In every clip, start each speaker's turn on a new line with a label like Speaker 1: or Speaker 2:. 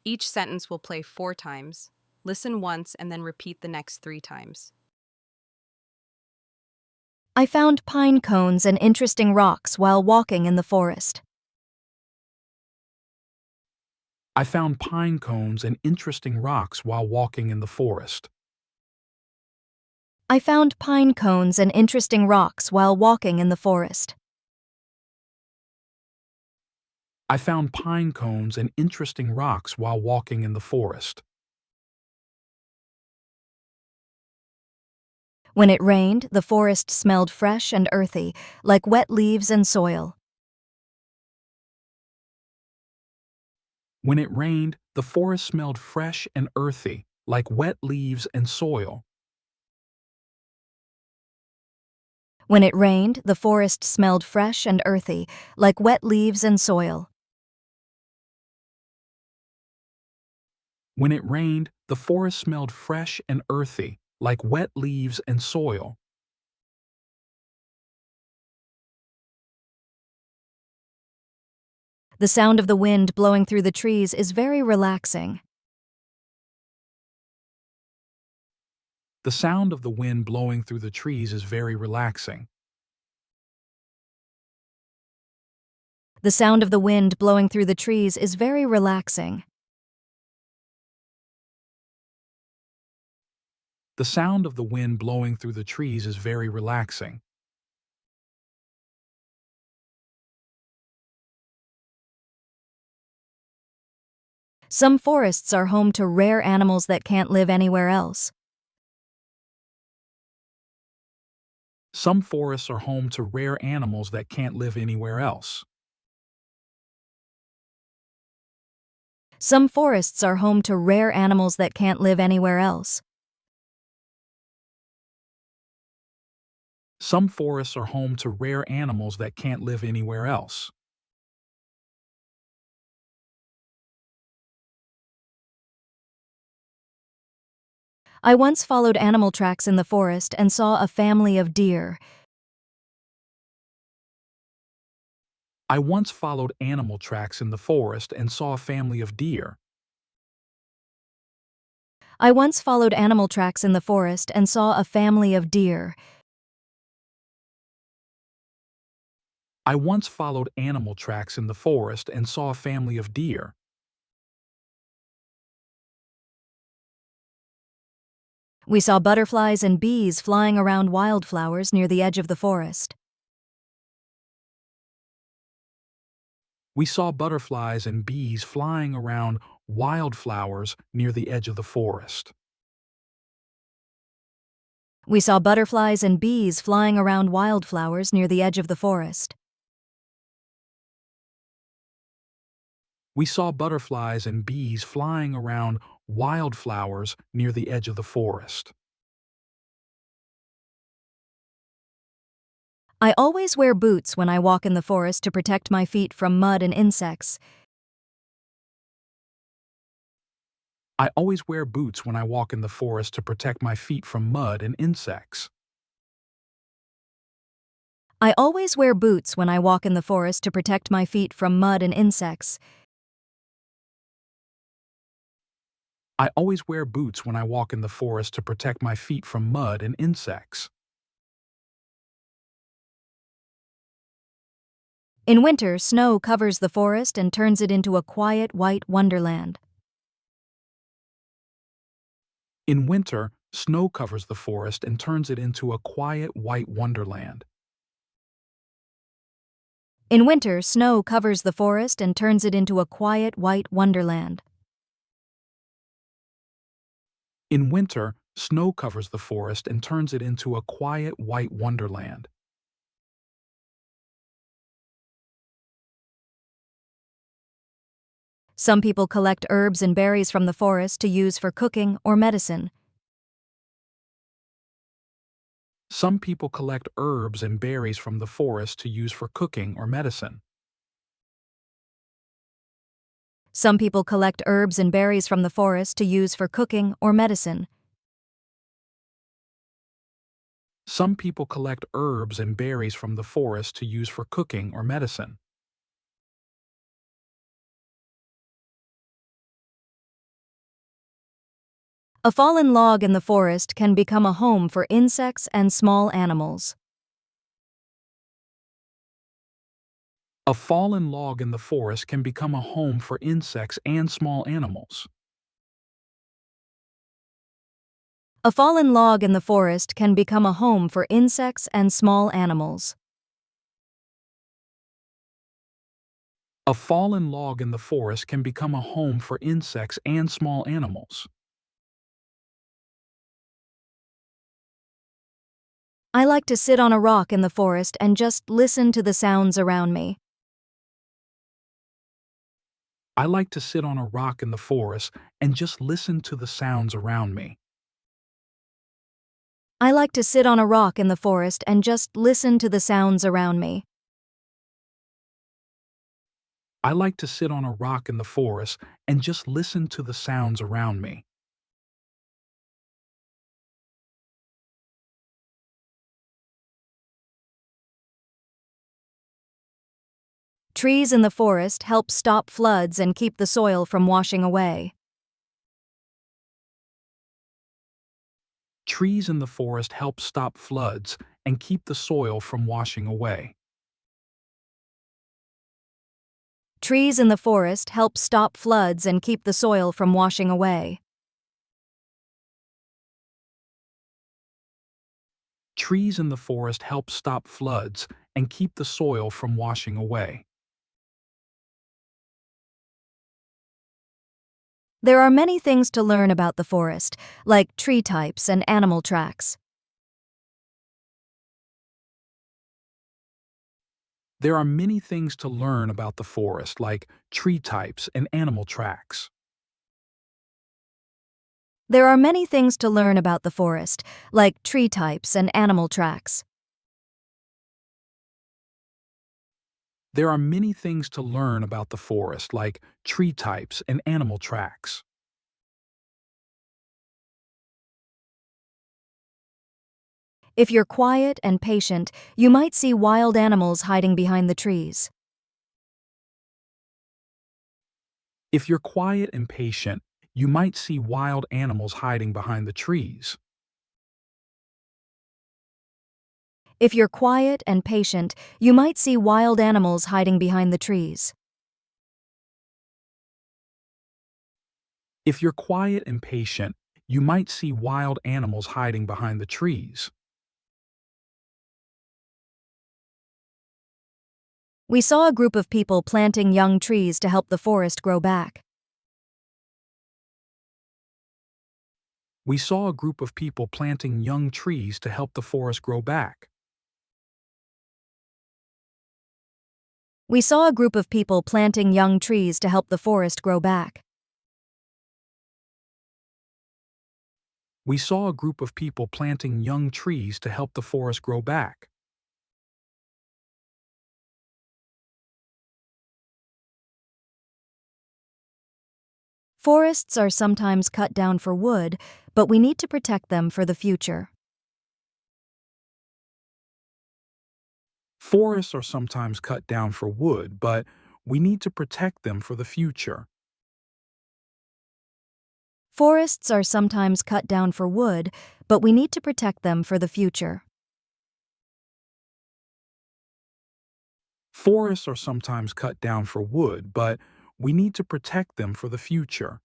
Speaker 1: Each sentence will play 4 times. Listen once and then repeat the next 3 times.
Speaker 2: I found pine cones and interesting rocks while walking in the forest.
Speaker 3: I found pine cones and interesting rocks while walking in the forest.
Speaker 2: I found pine cones and interesting rocks while walking in the forest.
Speaker 3: I found pine cones and interesting rocks while walking in the forest.
Speaker 2: When it rained, the forest smelled fresh and earthy, like wet leaves and soil.
Speaker 3: When it rained, the forest smelled fresh and earthy, like wet leaves and soil.
Speaker 2: When it rained, the forest smelled fresh and earthy, like wet leaves and soil.
Speaker 3: When it rained, the forest smelled fresh and earthy, like wet leaves and soil.
Speaker 2: The sound of the wind blowing through the trees is very relaxing.
Speaker 3: The sound of the wind blowing through the trees is very relaxing.
Speaker 2: The sound of the wind blowing through the trees is very relaxing.
Speaker 3: The sound of the wind blowing through the trees is very relaxing.
Speaker 2: Some forests are home to rare animals that can't live anywhere else.
Speaker 3: Some forests are home to rare animals that can't live anywhere else.
Speaker 2: Some forests are home to rare animals that can't live anywhere else.
Speaker 3: Some forests are home to rare animals that can't live anywhere else.
Speaker 2: I once followed animal tracks in the forest and saw a family of deer.
Speaker 3: I once followed animal tracks in the forest and saw a family of deer.
Speaker 2: I once followed animal tracks in the forest and saw a family of deer.
Speaker 3: I once followed animal tracks in the forest and saw a family of deer.
Speaker 2: We saw butterflies and bees flying around wildflowers near the edge of the forest.
Speaker 3: We saw butterflies and bees flying around wildflowers near the edge of the forest.
Speaker 2: We saw butterflies and bees flying around wildflowers near the edge of the forest.
Speaker 3: We saw butterflies and bees flying around wildflowers near the edge of the forest.
Speaker 2: I always wear boots when I walk in the forest to protect my feet from mud and insects.
Speaker 3: I always wear boots when I walk in the forest to protect my feet from mud and insects.
Speaker 2: I always wear boots when I walk in the forest to protect my feet from mud and insects.
Speaker 3: I always wear boots when I walk in the forest to protect my feet from mud and insects.
Speaker 2: In winter, snow covers the forest and turns it into a quiet white wonderland.
Speaker 3: In winter, snow covers the forest and turns it into a quiet white wonderland.
Speaker 2: In winter, snow covers the forest and turns it into a quiet white wonderland.
Speaker 3: In winter, snow covers the forest and turns it into a quiet white wonderland.
Speaker 2: Some people collect herbs and berries from the forest to use for cooking or medicine.
Speaker 3: Some people collect herbs and berries from the forest to use for cooking or medicine.
Speaker 2: Some people collect herbs and berries from the forest to use for cooking or medicine.
Speaker 3: Some people collect herbs and berries from the forest to use for cooking or medicine.
Speaker 2: A fallen log in the forest can become a home for insects and small animals.
Speaker 3: A fallen log in the forest can become a home for insects and small animals.
Speaker 2: A fallen log in the forest can become a home for insects and small animals.
Speaker 3: A fallen log in the forest can become a home for insects and small animals.
Speaker 2: I like to sit on a rock in the forest and just listen to the sounds around me.
Speaker 3: I like to sit on a rock in the forest and just listen to the sounds around me.
Speaker 2: I like to sit on a rock in the forest and just listen to the sounds around me.
Speaker 3: I like to sit on a rock in the forest and just listen to the sounds around me.
Speaker 2: Trees in the forest help stop floods and keep the soil from washing away.
Speaker 3: Trees in the forest help stop floods and keep the soil from washing away.
Speaker 2: Trees in the forest help stop floods and keep the soil from washing away.
Speaker 3: Trees in the forest help stop floods and keep the soil from washing away.
Speaker 2: There are many things to learn about the forest, like tree types and animal tracks.
Speaker 3: There are many things to learn about the forest, like tree types and animal tracks.
Speaker 2: There are many things to learn about the forest, like tree types and animal tracks.
Speaker 3: There are many things to learn about the forest, like tree types and animal tracks.
Speaker 2: If you're quiet and patient, you might see wild animals hiding behind the trees.
Speaker 3: If you're quiet and patient, you might see wild animals hiding behind the trees.
Speaker 2: If you're quiet and patient, you might see wild animals hiding behind the trees.
Speaker 3: If you're quiet and patient, you might see wild animals hiding behind the trees.
Speaker 2: We saw a group of people planting young trees to help the forest grow back.
Speaker 3: We saw a group of people planting young trees to help the forest grow back.
Speaker 2: We saw a group of people planting young trees to help the forest grow back.
Speaker 3: We saw a group of people planting young trees to help the forest grow back.
Speaker 2: Forests are sometimes cut down for wood, but we need to protect them for the future.
Speaker 3: Forests are sometimes cut down for wood, but we need to protect them for the future.
Speaker 2: Forests are sometimes cut down for wood, but we need to protect them for the future.
Speaker 3: Forests are sometimes cut down for wood, but we need to protect them for the future.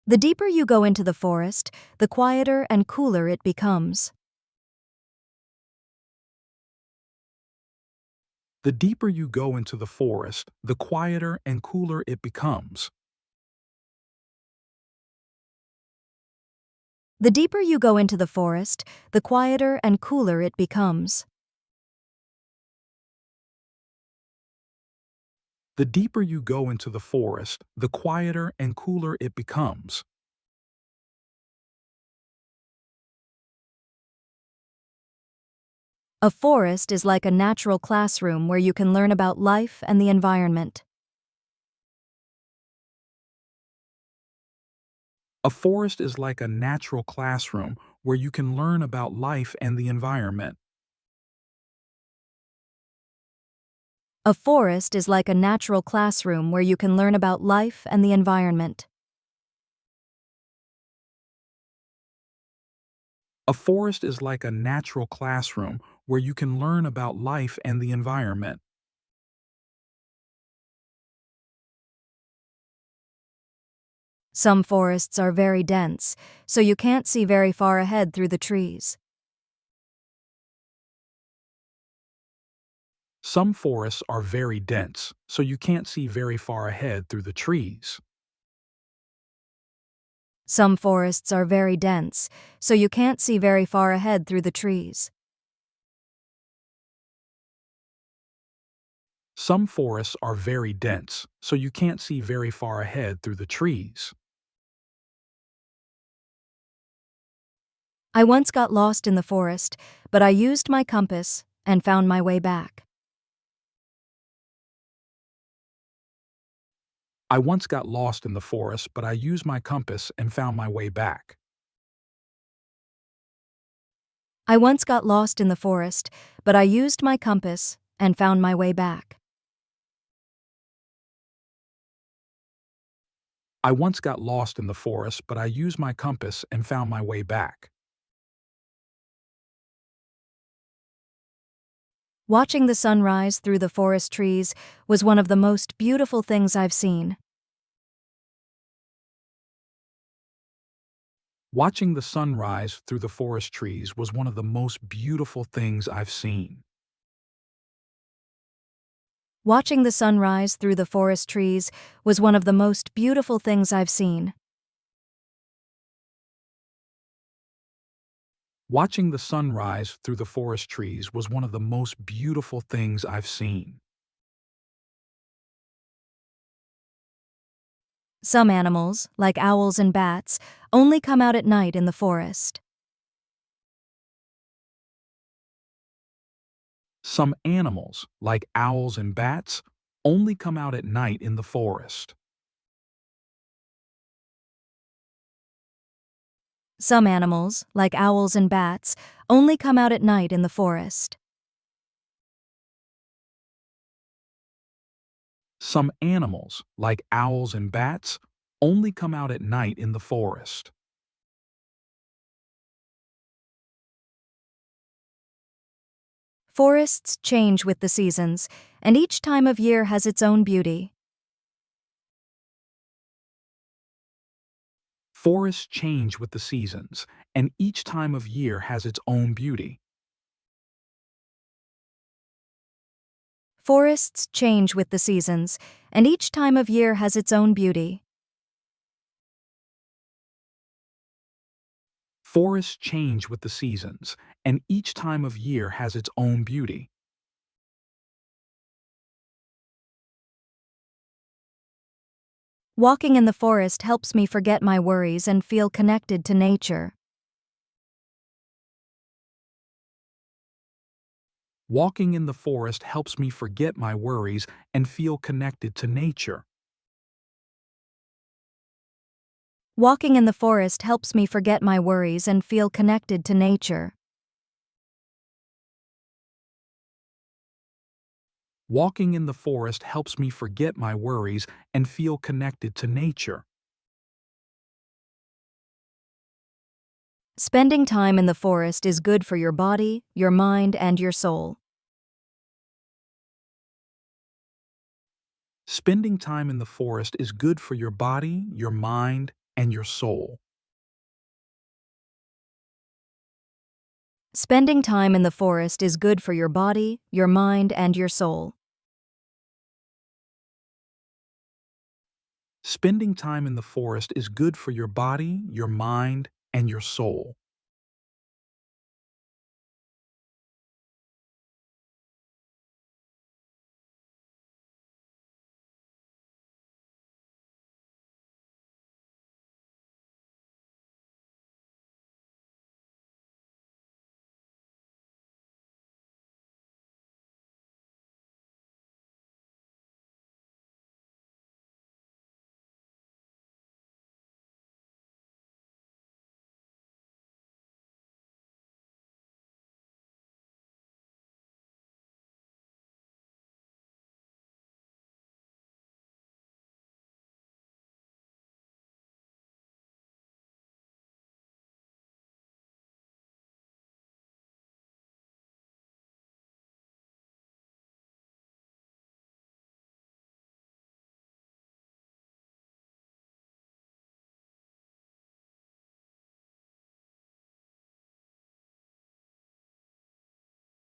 Speaker 2: The deeper you go into the forest, the quieter and cooler it becomes.
Speaker 3: The deeper you go into the forest, the quieter and cooler it becomes.
Speaker 2: The deeper you go into the forest, the quieter and cooler it becomes.
Speaker 3: The deeper you go into the forest, the quieter and cooler it becomes.
Speaker 2: A forest is like a natural classroom where you can learn about life and the environment.
Speaker 3: A forest is like a natural classroom where you can learn about life and the environment.
Speaker 2: A forest is like a natural classroom where you can learn about life and the environment.
Speaker 3: A forest is like a natural classroom where you can learn about life and the environment.
Speaker 2: Some forests are very dense, so you can't see very far ahead through the trees.
Speaker 3: Some forests are very dense, so you can't see very far ahead through the trees.
Speaker 2: Some forests are very dense, so you can't see very far ahead through the trees.
Speaker 3: Some forests are very dense, so you can't see very far ahead through the trees.
Speaker 2: I once got lost in the forest, but I used my compass and found my way back.
Speaker 3: I once got lost in the forest, but I used my compass and found my way back.
Speaker 2: I once got lost in the forest, but I used my compass and found my way back.
Speaker 3: I once got lost in the forest, but I used my compass and found my way back.
Speaker 2: Watching the sunrise through the forest trees was one of the most beautiful things I've seen.
Speaker 3: Watching the sunrise through the forest trees was one of the most beautiful things I've seen.
Speaker 2: Watching the sunrise through the forest trees was one of the most beautiful things I've seen.
Speaker 3: Watching the sunrise through the forest trees was one of the most beautiful things I've seen.
Speaker 2: Some animals, like owls and bats, only come out at night in the forest.
Speaker 3: Some animals, like owls and bats, only come out at night in the forest.
Speaker 2: Some animals, like owls and bats, only come out at night in the forest.
Speaker 3: Some animals, like owls and bats, only come out at night in the forest.
Speaker 2: Forests change with the seasons, and each time of year has its own beauty.
Speaker 3: Forests change with the seasons, and each time of year has its own beauty.
Speaker 2: Forests change with the seasons, and each time of year has its own beauty.
Speaker 3: Forests change with the seasons, and each time of year has its own beauty.
Speaker 2: Walking in the forest helps me forget my worries and feel connected to nature.
Speaker 3: Walking in the forest helps me forget my worries and feel connected to nature.
Speaker 2: Walking in the forest helps me forget my worries and feel connected to nature.
Speaker 3: Walking in the forest helps me forget my worries and feel connected to nature.
Speaker 2: Spending time in the forest is good for your body, your mind, and your soul.
Speaker 3: Spending time in the forest is good for your body, your mind, and your soul.
Speaker 2: Spending time in the forest is good for your body, your mind, and your soul.
Speaker 3: Spending time in the forest is good for your body, your mind, and your soul.